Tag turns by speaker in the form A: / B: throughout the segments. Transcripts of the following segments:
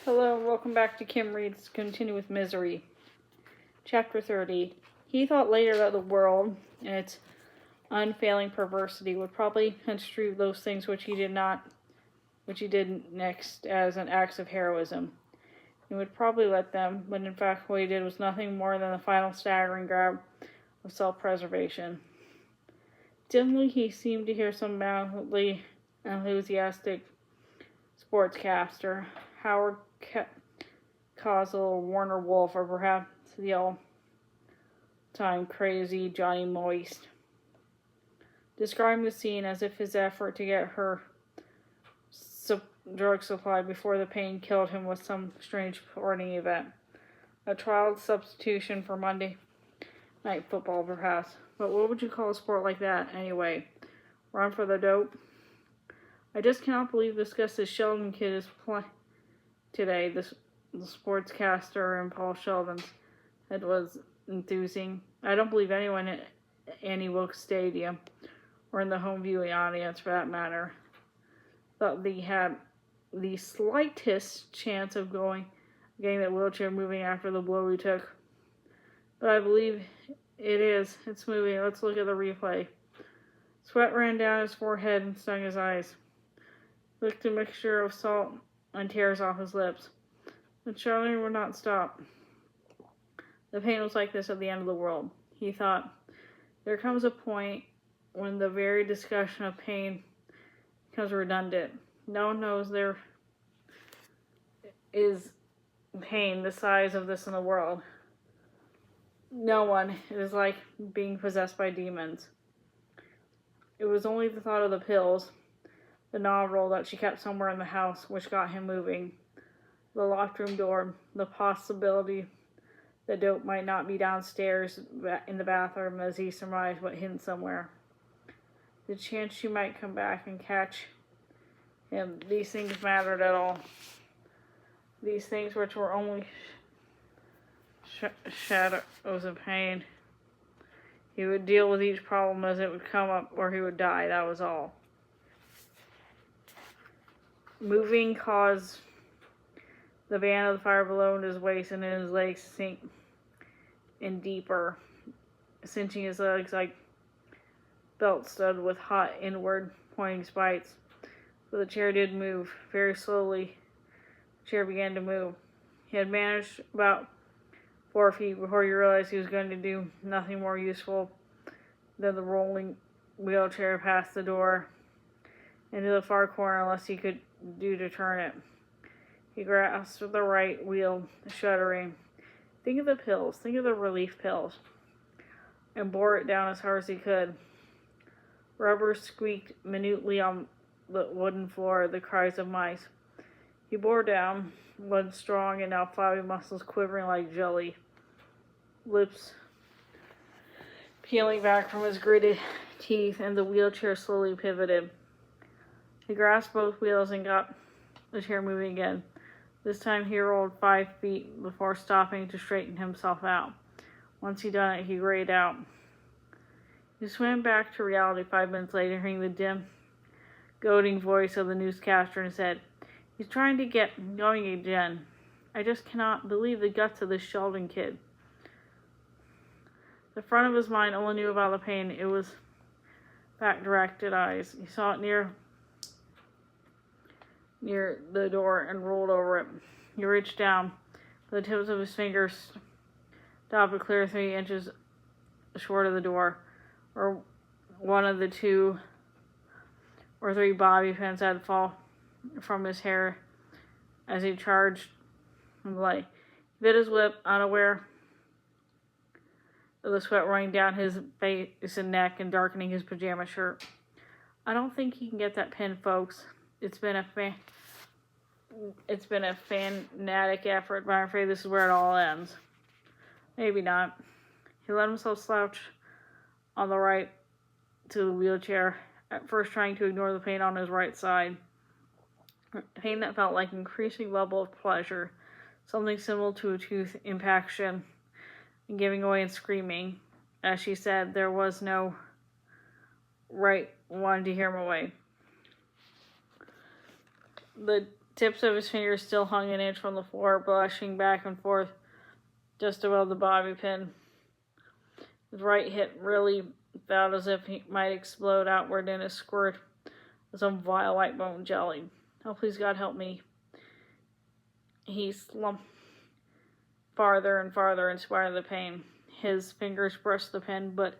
A: Hello, welcome back to Kim Reads Continue with Misery. Chapter 30. He thought later that the world, and its unfailing perversity, would probably construe those things which he did next as an acts of heroism. He would probably let them, but in fact what he did was nothing more than the final staggering grab of self-preservation. Dimly he seemed to hear some mildly enthusiastic sportscaster, Howard Cosell, Warner Wolf, or perhaps the all-time crazy Johnny Moist, describing the scene as if his effort to get her drug supply before the pain killed him was some strange sporting event. A trial substitution for Monday night football, perhaps. But what would you call a sport like that, anyway? Run for the dope? I just cannot believe this Sheldon kid is playing today. The sportscaster in Paul Sheldon's head was enthusing. I don't believe anyone at Annie Wilkes Stadium, or in the home viewing audience for that matter, thought they had the slightest chance of getting that wheelchair moving after the blow he took. But I believe it is. It's moving. Let's look at the replay. Sweat ran down his forehead and stung his eyes. Licked a mixture of salt and tears off his lips. But Charlie would not stop. The pain was like this at the end of the world. He thought, there comes a point when the very discussion of pain becomes redundant. No one knows there is pain the size of this in the world. No one. It is like being possessed by demons. It was only the thought of the pills, the novel that she kept somewhere in the house, which got him moving. The locked room door, the possibility that dope might not be downstairs in the bathroom as he surmised, but hidden somewhere. The chance she might come back and catch him. These things mattered at all. These things which were only shadows of pain. He would deal with each problem as it would come up, or he would die. That was all. Moving caused the band of the fire below in his waist and in his legs sink in deeper, cinching his legs like belt stud with hot inward pointing spikes. But the chair did move. Very slowly, the chair began to move. He had managed about 4 feet before he realized he was going to do nothing more useful than the rolling wheelchair past the door into the far corner unless he could do to turn it. He grasped the right wheel, shuddering. Think of the pills. Think of the relief pills. And bore it down as hard as he could. Rubber squeaked minutely on the wooden floor, the cries of mice. He bore down, one strong and now flabby muscles quivering like jelly. Lips peeling back from his gritted teeth, and the wheelchair slowly pivoted. He grasped both wheels and got the chair moving again. This time he rolled 5 feet before stopping to straighten himself out. Once he'd done it, he grayed out. He swam back to reality 5 minutes later, hearing the dim, goading voice of the newscaster, and said, "He's trying to get going again. I just cannot believe the guts of this Sheldon kid." The front of his mind only knew about the pain. It was back-directed eyes. He saw it near the door and rolled over it. He reached down. The tips of his fingers stopped a clear 3 inches short of the door, or one of the 2 or 3 bobby pins had fallen from his hair as he charged in the light. He bit his lip, unaware of the sweat running down his face and neck and darkening his pajama shirt. I don't think he can get that pin, folks. It's been a fanatic effort, but I'm afraid this is where it all ends. Maybe not. He let himself slouch on the right to the wheelchair, at first trying to ignore the pain on his right side. Pain that felt like an increasing level of pleasure, something similar to a tooth impaction, and giving away and screaming. As she said, there was no right one to hear him away. The tips of his fingers still hung an inch from the floor, blushing back and forth just above the bobby pin. His right hip really felt as if he might explode outward in a squirt of some vile white bone jelly. Oh, please, God, help me. He slumped farther and farther in spite of the pain. His fingers brushed the pin, but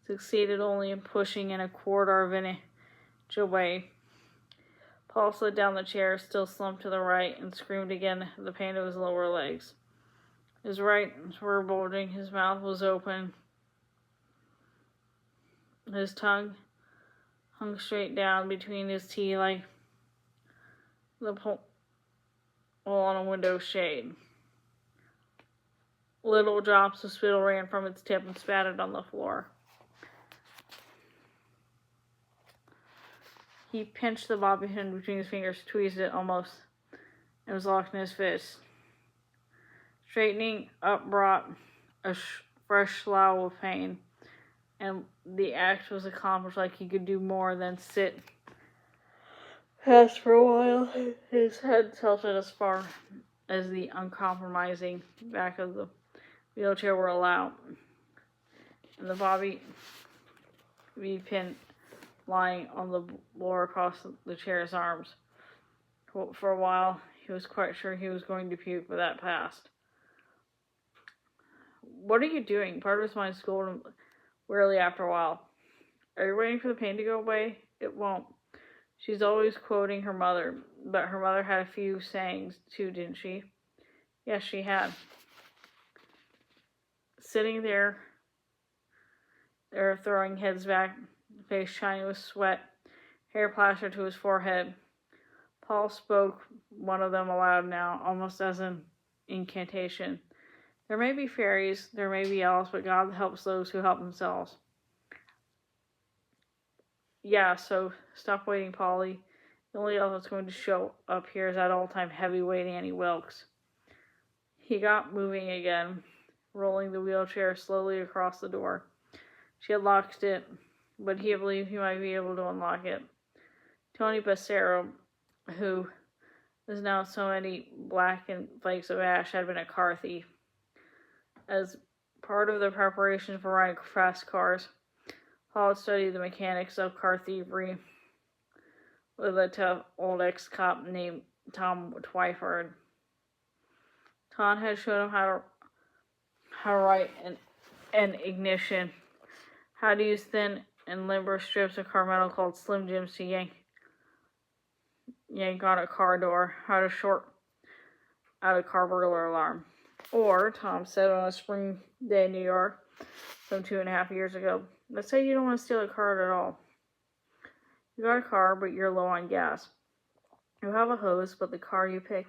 A: succeeded only in pushing in a quarter of an inch away. Paul slid down the chair, still slumped to the right, and screamed again at the pain of his lower legs. His right were bulging, his mouth was open. His tongue hung straight down between his teeth like the hole on a window shade. Little drops of spittle ran from its tip and spattered on the floor. He pinched the bobby pin between his fingers, tweezed it almost, and was locked in his fist. Straightening up brought a fresh slough of pain, and the act was accomplished like he could do more than sit fast for a while. His head tilted as far as the uncompromising back of the wheelchair will allow, and the bobby pin lying on the floor across the chair's arms. For a while, he was quite sure he was going to puke, but that passed. What are you doing? Part of his mind scolded him wearily after a while. Are you waiting for the pain to go away? It won't. She's always quoting her mother, but her mother had a few sayings too, didn't she? Yes, she had. Sitting there throwing heads back, face shiny with sweat, hair plastered to his forehead. Paul spoke one of them aloud now, almost as an incantation. There may be fairies, there may be elves, but God helps those who help themselves. Yeah, so stop waiting, Polly. The only elf that's going to show up here is that all-time heavyweight Annie Wilkes. He got moving again, rolling the wheelchair slowly across the door. She had locked it, but he believed he might be able to unlock it. Tony Passero, who was now so many blackened flakes of ash, had been a car thief. As part of the preparation for riding fast cars, Paul had studied the mechanics of car thievery with a tough old ex-cop named Tom Twyford. Tom had shown him how to write an ignition, how to use thin and limber strips of car metal called Slim Jims to yank on a car door, how to short out a car burglar alarm. Or, Tom said on a spring day in New York, some 2.5 years ago, let's say you don't want to steal a car at all. You got a car, but you're low on gas. You have a hose, but the car you pick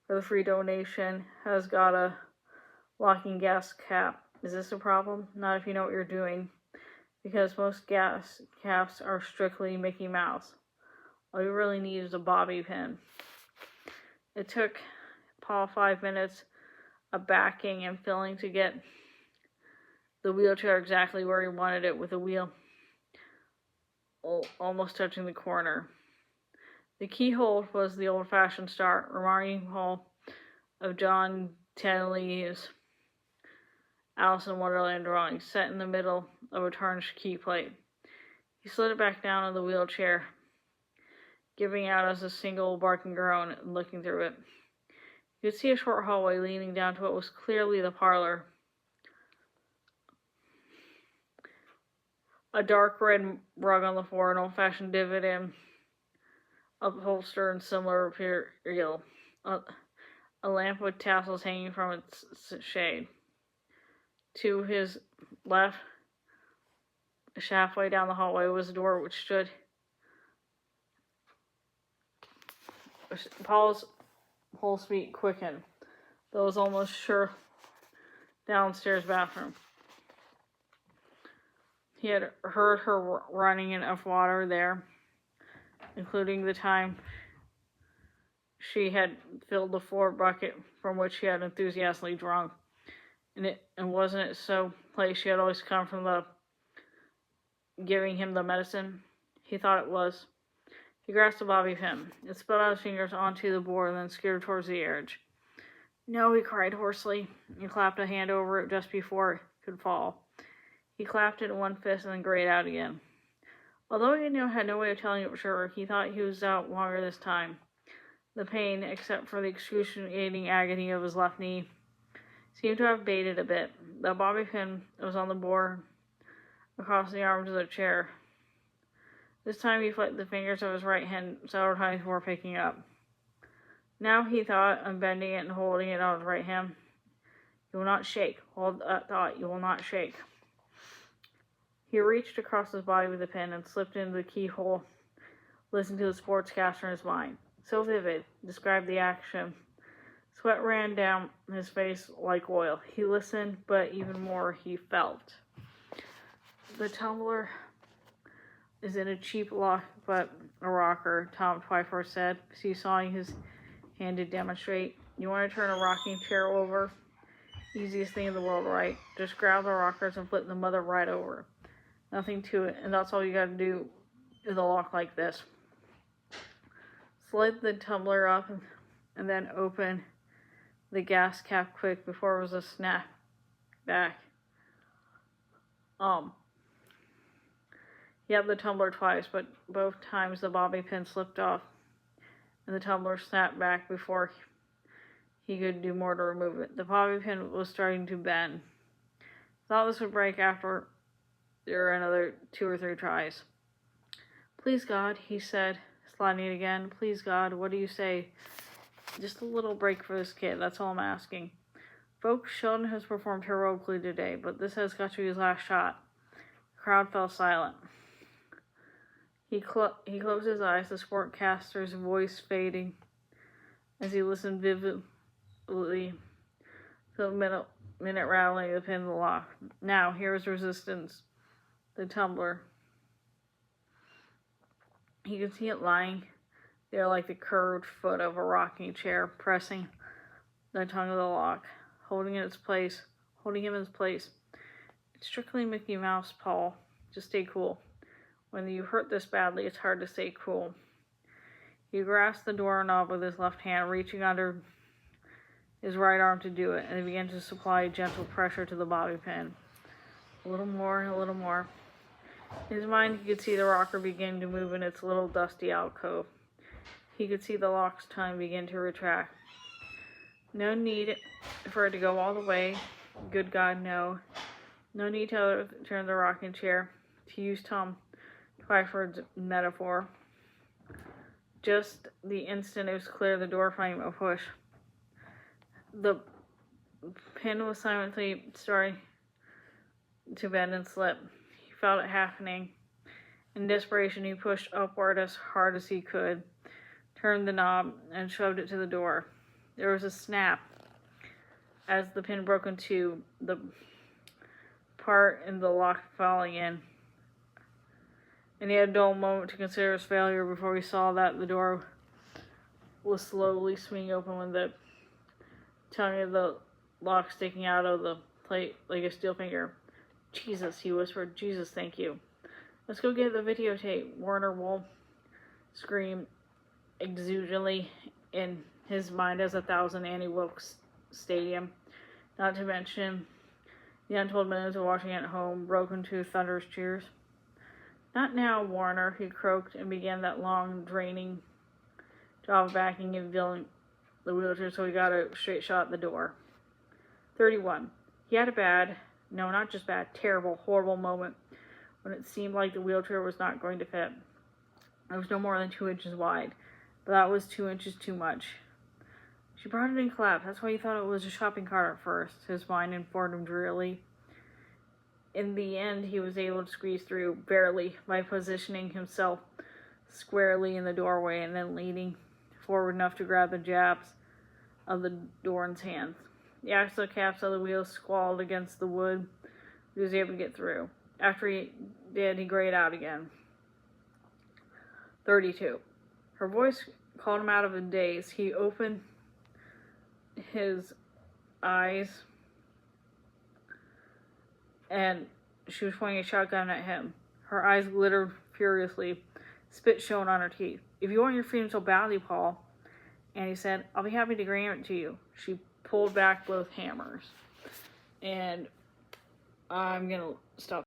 A: for the free donation has got a locking gas cap. Is this a problem? Not if you know what you're doing, because most gas caps are strictly Mickey Mouse. All you really need is a bobby pin. It took Paul 5 minutes of backing and filling to get the wheelchair exactly where he wanted it, with the wheel almost touching the corner. The keyhole was the old-fashioned start, reminding Paul of John Tenley's Alice in Wonderland drawing, set in the middle of a tarnished key plate. He slid it back down in the wheelchair, giving out as a single barking groan and looking through it. You could see a short hallway leading down to what was clearly the parlor. A dark red rug on the floor, an old-fashioned divan upholster and similar material. A lamp with tassels hanging from its shade. To his left, halfway down the hallway, was a door which stood. Paul's whole speed quickened, though was almost sure downstairs bathroom. He had heard her running enough water there, including the time she had filled the floor bucket from which she had enthusiastically drunk. And wasn't it so place she had always come from the giving him the medicine? He thought it was. He grasped a bobby pin. It spilled out his fingers onto the board and then skidded towards the edge. No, he cried hoarsely. He clapped a hand over it just before it could fall. He clapped it in one fist and then grayed out again. Although he had no way of telling it for sure, he thought he was out longer this time. The pain, except for the excruciating agony of his left knee, seemed to have abated a bit. The bobby pin was on the board across the arms of the chair. This time he flicked the fingers of his right hand several times before picking up. Now he thought, unbending it and holding it on his right hand. You will not shake. Hold that thought. You will not shake. He reached across his body with the pin and slipped into the keyhole, listening to the sportscaster in his mind. So vivid, described the action. Sweat ran down his face like oil. He listened, but even more he felt. The tumbler is in a cheap lock, but a rocker, Tom Twyford said, seesawing his hand to demonstrate. You want to turn a rocking chair over? Easiest thing in the world, right? Just grab the rockers and flip the mother right over. Nothing to it, and that's all you gotta do with a lock like this. Slide the tumbler up and then open the gas cap quick before it was a snap back. He had the tumbler twice, but both times the bobby pin slipped off and the tumbler snapped back before he could do more to remove it. The bobby pin was starting to bend. Thought this would break after there were another 2 or 3 tries. Please, God, he said, sliding it again. Please, God, what do you say? Just a little break for this kid, that's all I'm asking. Folks, Sheldon has performed heroically today, but this has got to be his last shot. The crowd fell silent. He closed his eyes, the sportcaster's voice fading as he listened vividly to the minute rattling of the pin in the lock. Now, here's resistance. The tumbler. He could see it lying there like the curved foot of a rocking chair, pressing the tongue of the lock, holding him in its place. It's strictly Mickey Mouse, Paul. Just stay cool. When you hurt this badly, it's hard to stay cool. He grasped the doorknob with his left hand, reaching under his right arm to do it, and he began to supply gentle pressure to the bobby pin. A little more, and a little more. In his mind, he could see the rocker begin to move in its little dusty alcove. He could see the lock's tongue begin to retract. No need for it to go all the way. Good God, no. No need to turn the rocking chair, to use Tom Twyford's metaphor. Just the instant it was clear, the door frame a push. The pin was silently starting to bend and slip. He felt it happening. In desperation, he pushed upward as hard as he could, turned the knob, and shoved it to the door. There was a snap as the pin broke in two, the part in the lock falling in. And he had a dull moment to consider his failure before he saw that the door was slowly swinging open with the tongue of the lock sticking out of the plate like a steel finger. Jesus, he whispered. Jesus, thank you. Let's go get the videotape. Warner Wool screamed exuberantly in his mind as 1,000 Annie Wilkes Stadium. Not to mention the untold millions of watching at home broke into thunderous cheers. Not now, Warner, he croaked and began that long, draining job of backing and filling the wheelchair so he got a straight shot at the door. 31. He had a bad, no, not just bad, terrible, horrible moment when it seemed like the wheelchair was not going to fit. It was no more than 2 inches wide, but that was 2 inches too much. She brought it in collapse. That's why he thought it was a shopping cart at first, his mind informed him drearily. In the end, he was able to squeeze through, barely, by positioning himself squarely in the doorway and then leaning forward enough to grab the jabs of the door in his hands. The axle caps of the wheels squalled against the wood. He was able to get through. After he did, he grayed out again. 32. Her voice called him out of a daze. He opened his eyes, and she was pointing a shotgun at him. Her eyes glittered furiously, spit showing on her teeth. If you want your freedom so badly, Paul, and he said, I'll be happy to grant it to you. She pulled back both hammers. And I'm going to stop.